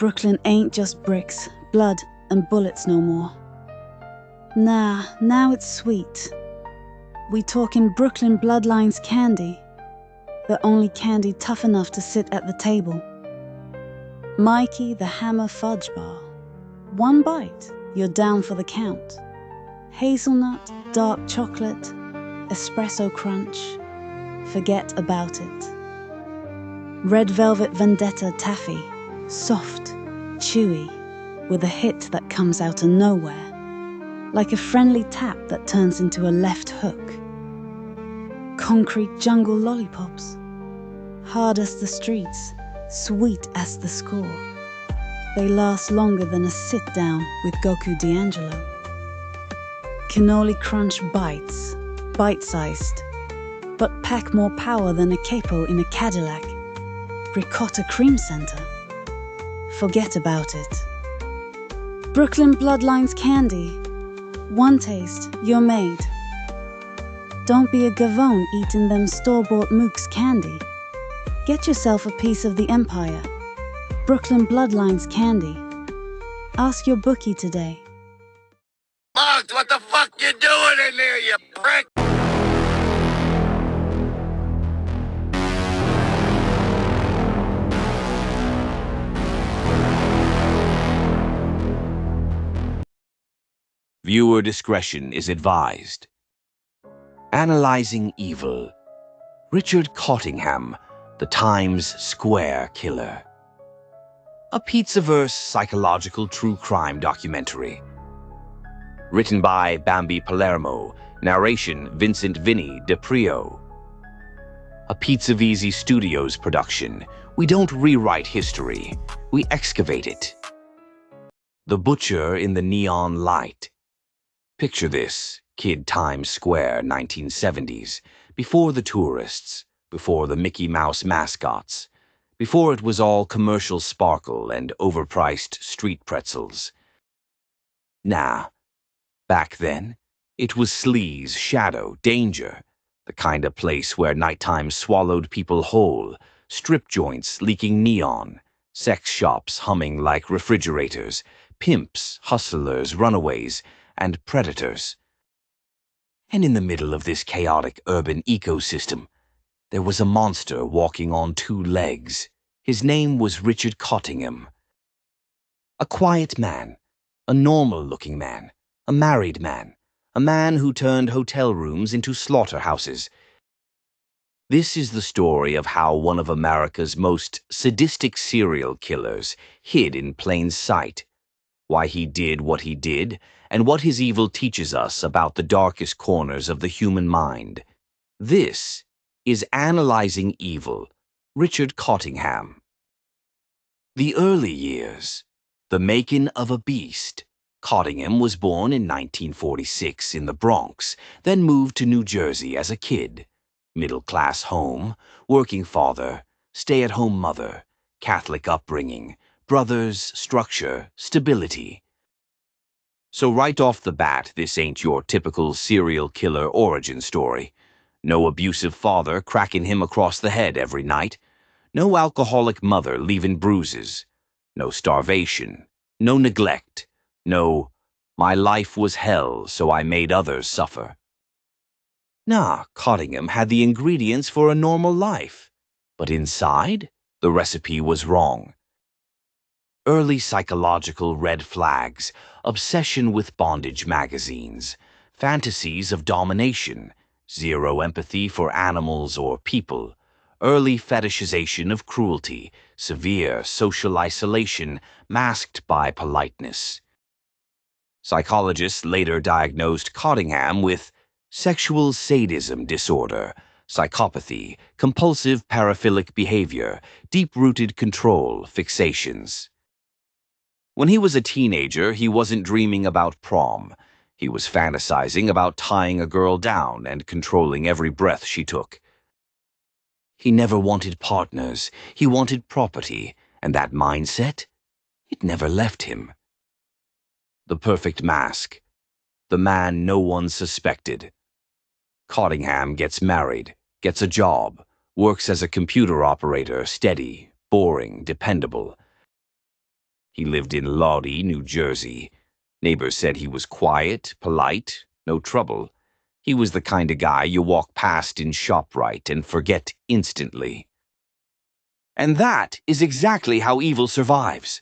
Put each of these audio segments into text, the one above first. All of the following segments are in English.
Brooklyn ain't just bricks, blood, and bullets no more. Nah, now it's sweet. We talkin' Brooklyn Bloodlines candy, the only candy tough enough to sit at the table. Mikey the Hammer Fudge Bar. One bite, you're down for the count. Hazelnut, dark chocolate, espresso crunch. Forget about it. Red Velvet Vendetta Taffy. Soft, chewy, with a hit that comes out of nowhere. Like a friendly tap that turns into a left hook. Concrete jungle lollipops. Hard as the streets, sweet as the score. They last longer than a sit-down with Goku D'Angelo. Cannoli Crunch bites, bite-sized, but pack more power than a capo in a Cadillac. Ricotta Cream Center. Forget about it. Brooklyn Bloodlines candy. One taste, you're made. Don't be a gavone eating them store-bought Mook's candy. Get yourself a piece of the empire. Brooklyn Bloodlines candy. Ask your bookie today. Bugs, what the fuck you doing in there, you prick? Viewer discretion is advised. Analyzing Evil. Richard Cottingham, the Times Square Killer. A Pizzaverse psychological true crime documentary. Written by Bambi Palermo. Narration Vincent Vinny DePrio. A Pizzavizi Studios production. We don't rewrite history, we excavate it. The Butcher in the Neon Light. Picture this, Kid Times Square, 1970s, before the tourists, before the Mickey Mouse mascots, before it was all commercial sparkle and overpriced street pretzels. Nah, back then, it was sleaze, shadow, danger, the kind of place where nighttime swallowed people whole, strip joints leaking neon, sex shops humming like refrigerators, pimps, hustlers, runaways, and predators. And in the middle of this chaotic urban ecosystem, there was a monster walking on two legs. His name was Richard Cottingham. A quiet man, a normal-looking man, a married man, a man who turned hotel rooms into slaughterhouses. This is the story of how one of America's most sadistic serial killers hid in plain sight, why he did what he did, and what his evil teaches us about the darkest corners of the human mind. This is Analyzing Evil, Richard Cottingham. The early years. The making of a beast. Cottingham was born in 1946 in the Bronx, then moved to New Jersey as a kid. Middle-class home, working father, stay-at-home mother, Catholic upbringing, brothers, structure, stability. So right off the bat, this ain't your typical serial killer origin story. No abusive father cracking him across the head every night. No alcoholic mother leaving bruises. No starvation. No neglect. No, my life was hell, so I made others suffer. Nah, Cottingham had the ingredients for a normal life. But inside, the recipe was wrong. Early psychological red flags, obsession with bondage magazines, fantasies of domination, zero empathy for animals or people, early fetishization of cruelty, severe social isolation masked by politeness. Psychologists later diagnosed Cottingham with sexual sadism disorder, psychopathy, compulsive paraphilic behavior, deep-rooted control, fixations. When he was a teenager, he wasn't dreaming about prom. He was fantasizing about tying a girl down and controlling every breath she took. He never wanted partners. He wanted property, and that mindset, it never left him. The perfect mask. The man no one suspected. Cottingham gets married, gets a job, works as a computer operator, steady, boring, dependable. He lived in Lodi, New Jersey. Neighbors said he was quiet, polite, no trouble. He was the kind of guy you walk past in ShopRite and forget instantly. And that is exactly how evil survives.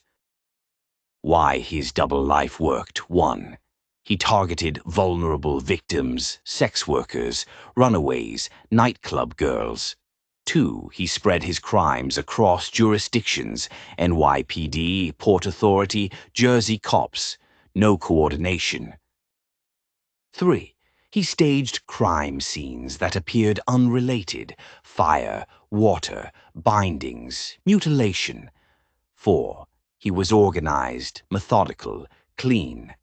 Why his double life worked: 1. He targeted vulnerable victims, sex workers, runaways, nightclub girls. 2. He spread his crimes across jurisdictions: NYPD, Port Authority, Jersey cops. No coordination. 3. He staged crime scenes that appeared unrelated: fire, water, bindings, mutilation. 4. He was organized, methodical, clean.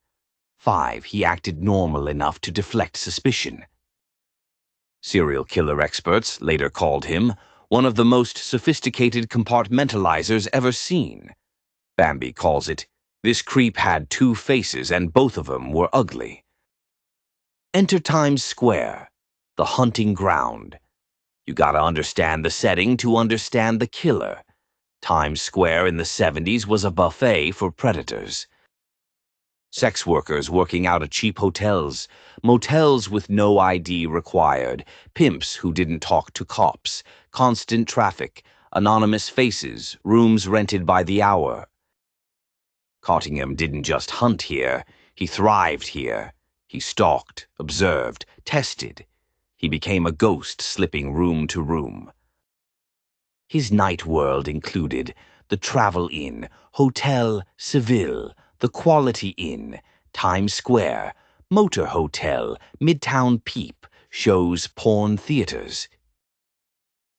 5. He acted normal enough to deflect suspicion. Serial killer experts later called him one of the most sophisticated compartmentalizers ever seen. Bambi calls it, "This creep had 2 faces and both of them were ugly." Enter Times Square, the hunting ground. You gotta understand the setting to understand the killer. Times Square in the 70s was a buffet for predators. Sex workers working out of cheap hotels, motels with no ID required, pimps who didn't talk to cops, constant traffic, anonymous faces, rooms rented by the hour. Cottingham didn't just hunt here, he thrived here. He stalked, observed, tested. He became a ghost slipping room to room. His night world included the Travel Inn, Hotel Seville, the Quality Inn, Times Square, Motor Hotel, Midtown Peep, shows, porn theaters.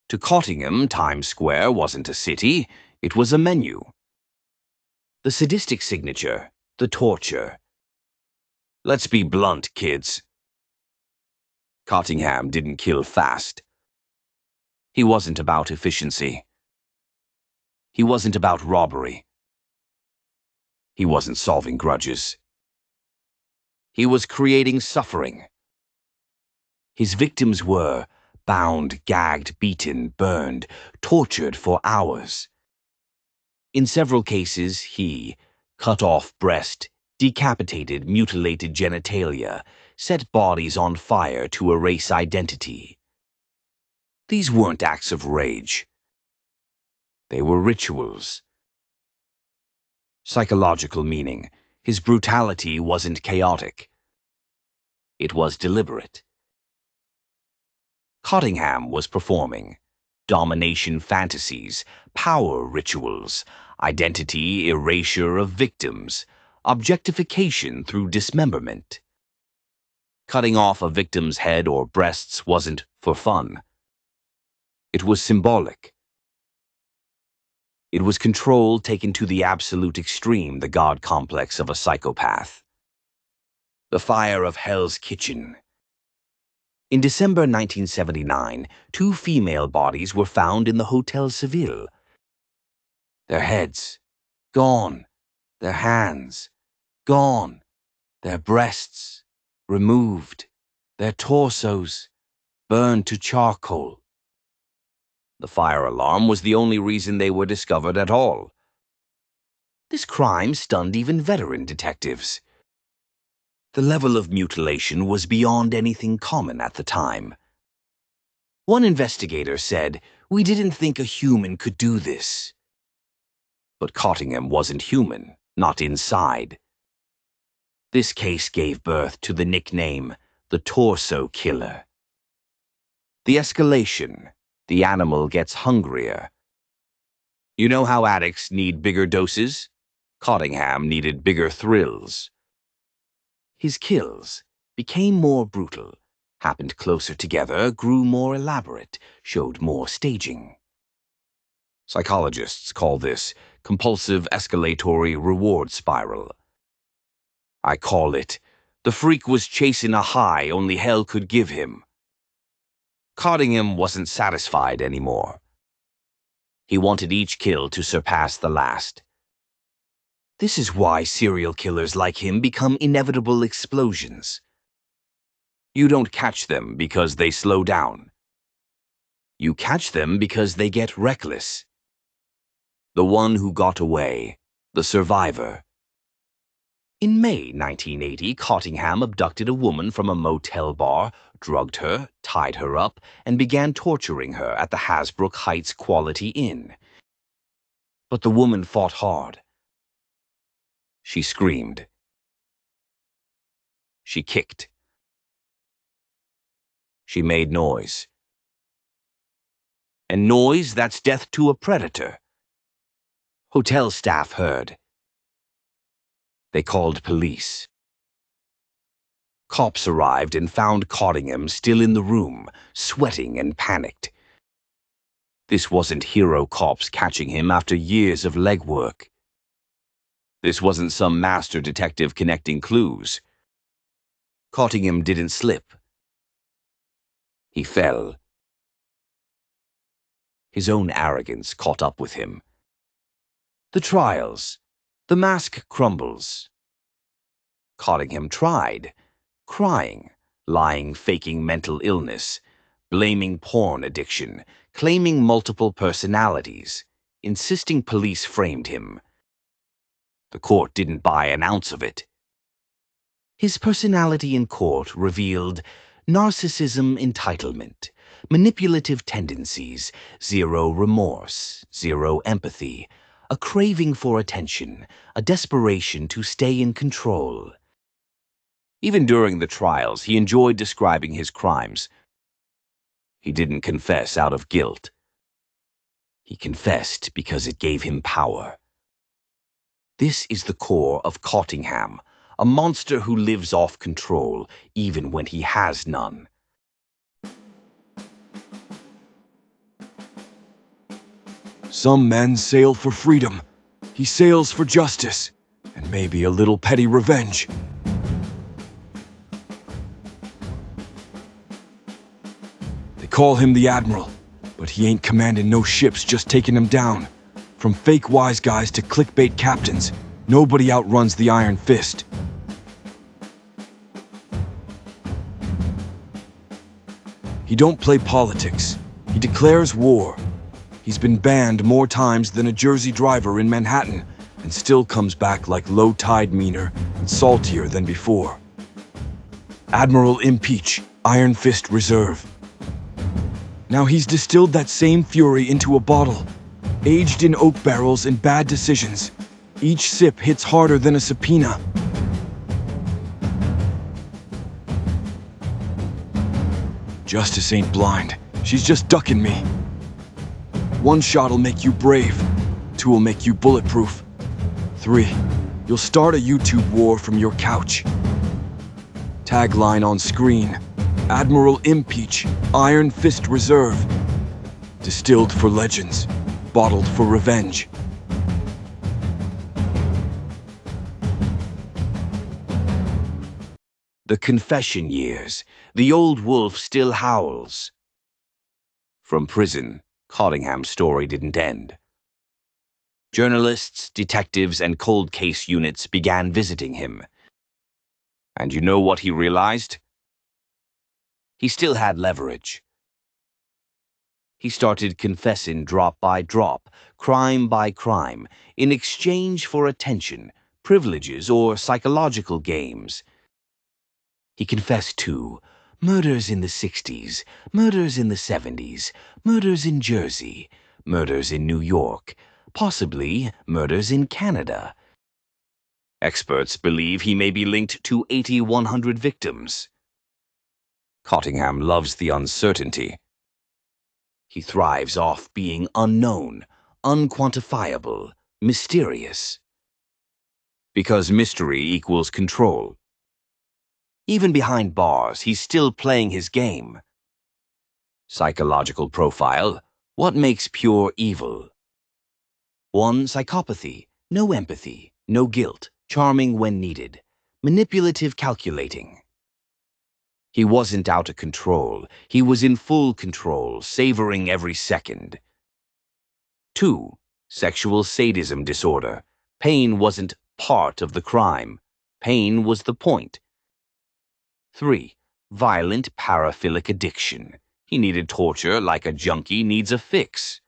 To Cottingham, Times Square wasn't a city, it was a menu. The sadistic signature, the torture. Let's be blunt, kids. Cottingham didn't kill fast. He wasn't about efficiency. He wasn't about robbery. He wasn't solving grudges. He was creating suffering. His victims were bound, gagged, beaten, burned, tortured for hours. In several cases, he cut off breast, decapitated, mutilated genitalia, set bodies on fire to erase identity. These weren't acts of rage. They were rituals. Psychological meaning: his brutality wasn't chaotic. It was deliberate. Cottingham was performing domination fantasies, power rituals, identity erasure of victims, objectification through dismemberment. Cutting off a victim's head or breasts wasn't for fun. It was symbolic. It was control taken to the absolute extreme, the God complex of a psychopath. The fire of Hell's Kitchen. In December 1979, 2 female bodies were found in the Hotel Seville. Their heads, gone. Their hands, gone. Their breasts, removed. Their torsos, burned to charcoal. The fire alarm was the only reason they were discovered at all. This crime stunned even veteran detectives. The level of mutilation was beyond anything common at the time. One investigator said, "We didn't think a human could do this." But Cottingham wasn't human, not inside. This case gave birth to the nickname, the Torso Killer. The escalation: the animal gets hungrier. You know how addicts need bigger doses? Cottingham needed bigger thrills. His kills became more brutal, happened closer together, grew more elaborate, showed more staging. Psychologists call this compulsive escalatory reward spiral. I call it, the freak was chasing a high only hell could give him. Cottingham wasn't satisfied anymore. He wanted each kill to surpass the last. This is why serial killers like him become inevitable explosions. You don't catch them because they slow down. You catch them because they get reckless. The one who got away, The Survivor. In May 1980, Cottingham abducted a woman from a motel bar, drugged her, tied her up, and began torturing her at the Hasbrook Heights Quality Inn. But the woman fought hard. She screamed. She kicked. She made noise. And noise, that's death to a predator. Hotel staff heard. They called police. Cops arrived and found Cottingham still in the room, sweating and panicked. This wasn't hero cops catching him after years of legwork. This wasn't some master detective connecting clues. Cottingham didn't slip. He fell. His own arrogance caught up with him. The trials. The mask crumbles. Cottingham tried, crying, lying, faking mental illness, blaming porn addiction, claiming multiple personalities, insisting police framed him. The court didn't buy an ounce of it. His personality in court revealed narcissism, entitlement, manipulative tendencies, zero remorse, zero empathy, a craving for attention, a desperation to stay in control. Even during the trials, he enjoyed describing his crimes. He didn't confess out of guilt. He confessed because it gave him power. This is the core of Cottingham, a monster who lives off control, even when he has none. Some men sail for freedom. He sails for justice, and maybe a little petty revenge. They call him the Admiral, but he ain't commanding no ships just taking them down. From fake wise guys to clickbait captains, nobody outruns the Iron Fist. He don't play politics. He declares war. He's been banned more times than a Jersey driver in Manhattan, and still comes back like low tide meaner and saltier than before. Admiral Impeach, Iron Fist Reserve. Now he's distilled that same fury into a bottle, aged in oak barrels and bad decisions. Each sip hits harder than a subpoena. Justice ain't blind. She's just ducking me. One shot'll make you brave. Two'll make you bulletproof. 3, you'll start a YouTube war from your couch. Tagline on screen: Admiral Impeach, Iron Fist Reserve. Distilled for legends, bottled for revenge. The confession years. The old wolf still howls. From prison, Cottingham's story didn't end. Journalists, detectives, and cold case units began visiting him. And you know what he realized? He still had leverage. He started confessing drop by drop, crime by crime, in exchange for attention, privileges, or psychological games. He confessed to murders in the 60s, murders in the 70s, murders in Jersey, murders in New York, possibly murders in Canada. Experts believe he may be linked to 8,100 victims. Cottingham loves the uncertainty. He thrives off being unknown, unquantifiable, mysterious. Because mystery equals control. Even behind bars, he's still playing his game. Psychological profile: what makes pure evil? 1. Psychopathy: no empathy, no guilt, charming when needed, manipulative, calculating. He wasn't out of control. He was in full control, savoring every second. 2. Sexual sadism disorder: pain wasn't part of the crime. Pain was the point. 3. Violent paraphilic addiction. He needed torture like a junkie needs a fix.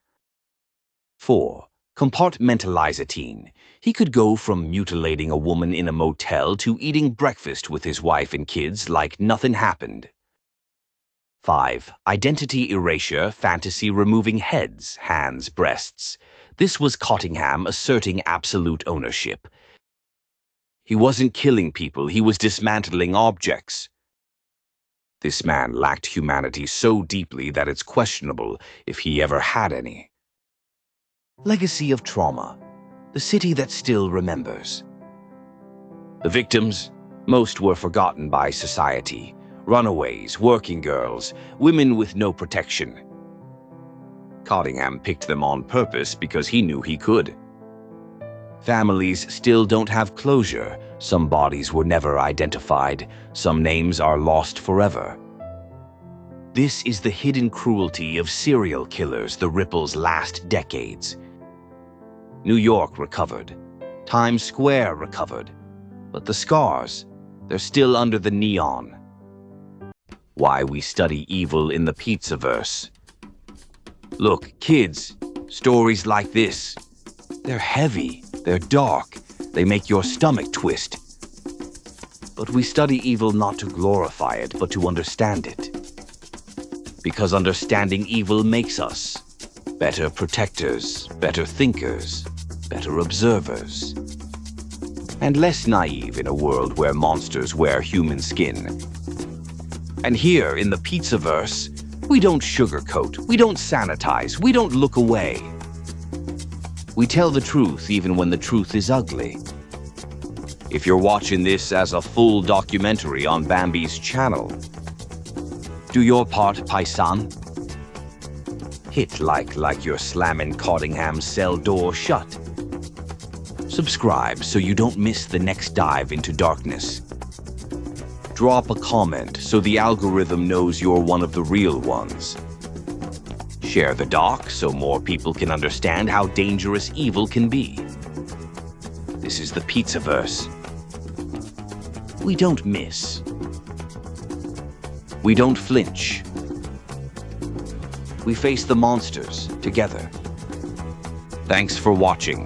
4. Compartmentalize a teen. He could go from mutilating a woman in a motel to eating breakfast with his wife and kids like nothing happened. 5. Identity erasure, fantasy removing heads, hands, breasts. This was Cottingham asserting absolute ownership. He wasn't killing people, he was dismantling objects. This man lacked humanity so deeply that it's questionable if he ever had any. Legacy of trauma. The city that still remembers. The victims? Most were forgotten by society. Runaways, working girls, women with no protection. Cottingham picked them on purpose because he knew he could. Families still don't have closure. Some bodies were never identified. Some names are lost forever. This is the hidden cruelty of serial killers the ripples last decades. New York recovered. Times Square recovered. But the scars, they're still under the neon. Why we study evil in the Pizzaverse. Look, kids, stories like this, they're heavy, they're dark, they make your stomach twist. But we study evil not to glorify it, but to understand it. Because understanding evil makes us better protectors, better thinkers, better observers, and less naive in a world where monsters wear human skin. And here in the Pizzaverse, we don't sugarcoat, we don't sanitize, we don't look away. We tell the truth even when the truth is ugly. If you're watching this as a full documentary on Bambi's channel, do your part, paisan. Hit like you're slamming Cottingham's cell door shut. Subscribe so you don't miss the next dive into darkness. Drop a comment so the algorithm knows you're one of the real ones. Share the doc so more people can understand how dangerous evil can be. This is the Pizzaverse. We don't miss. We don't flinch. We face the monsters together. Thanks for watching.